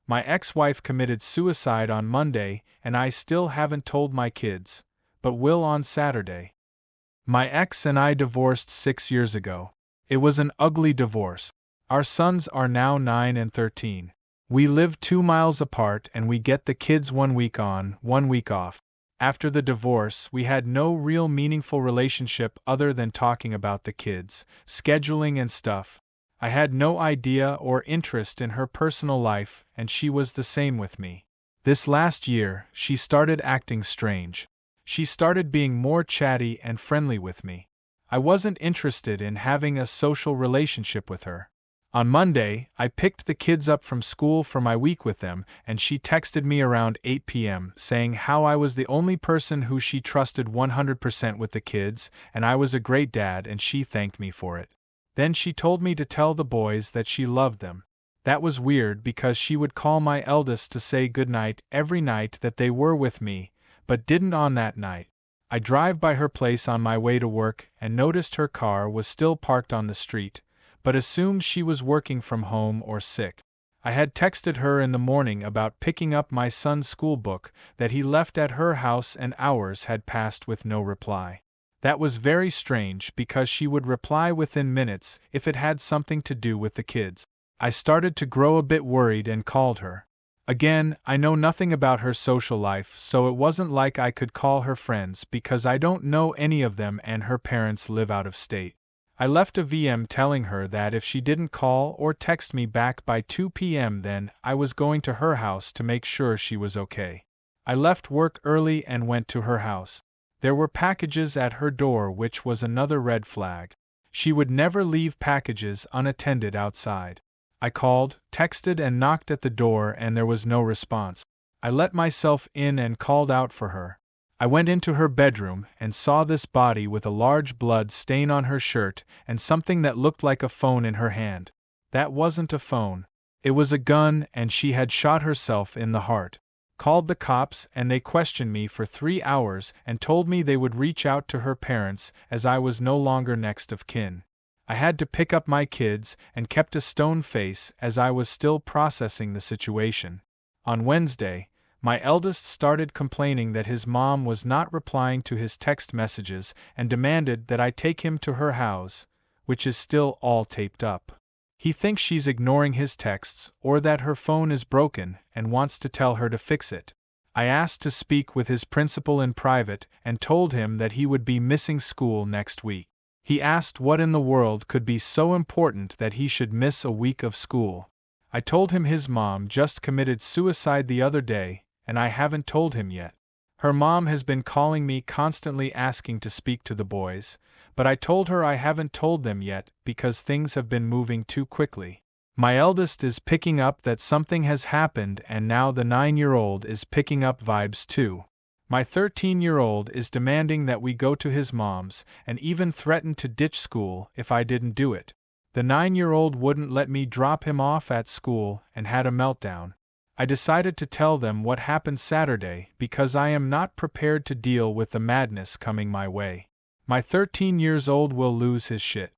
My ex-wife committed suicide on Monday, and I still haven't told my kids, but will on Saturday. My ex and I divorced 6 years ago. It was an ugly divorce. Our sons are now 9 and 13. We live 2 miles apart and we get the kids 1 week on, 1 week off. After the divorce, we had no real meaningful relationship other than talking about the kids, scheduling and stuff. I had no idea or interest in her personal life, and she was the same with me. This last year, she started acting strange. She started being more chatty and friendly with me. I wasn't interested in having a social relationship with her. On Monday, I picked the kids up from school for my week with them, and she texted me around 8 p.m. saying how I was the only person who she trusted 100% with the kids, and I was a great dad, and she thanked me for it. Then she told me to tell the boys that she loved them. That was weird because she would call my eldest to say goodnight every night that they were with me, but didn't on that night. I drive by her place on my way to work and noticed her car was still parked on the street, but assumed she was working from home or sick. I had texted her in the morning about picking up my son's school book that he left at her house, and hours had passed with no reply. That was very strange because she would reply within minutes if it had something to do with the kids. I started to grow a bit worried and called her. Again, I know nothing about her social life, so it wasn't like I could call her friends because I don't know any of them and her parents live out of state. I left a VM telling her that if she didn't call or text me back by 2 p.m. then I was going to her house to make sure she was okay. I left work early and went to her house. There were packages at her door, which was another red flag. She would never leave packages unattended outside. I called, texted and knocked at the door and there was no response. I let myself in and called out for her. I went into her bedroom and saw this body with a large blood stain on her shirt and something that looked like a phone in her hand. That wasn't a phone. It was a gun, and she had shot herself in the heart. Called the cops and they questioned me for 3 hours and told me they would reach out to her parents as I was no longer next of kin. I had to pick up my kids and kept a stone face as I was still processing the situation. On Wednesday, my eldest started complaining that his mom was not replying to his text messages and demanded that I take him to her house, which is still all taped up. He thinks she's ignoring his texts or that her phone is broken and wants to tell her to fix it. I asked to speak with his principal in private and told him that he would be missing school next week. He asked what in the world could be so important that he should miss a week of school. I told him his mom just committed suicide the other day, and I haven't told him yet. Her mom has been calling me constantly asking to speak to the boys, but I told her I haven't told them yet because things have been moving too quickly. My eldest is picking up that something has happened, and now the 9-year-old is picking up vibes too. My 13-year-old is demanding that we go to his mom's and even threatened to ditch school if I didn't do it. The 9-year-old wouldn't let me drop him off at school and had a meltdown. I decided to tell them what happened Saturday because I am not prepared to deal with the madness coming my way. My 13-year-old will lose his shit.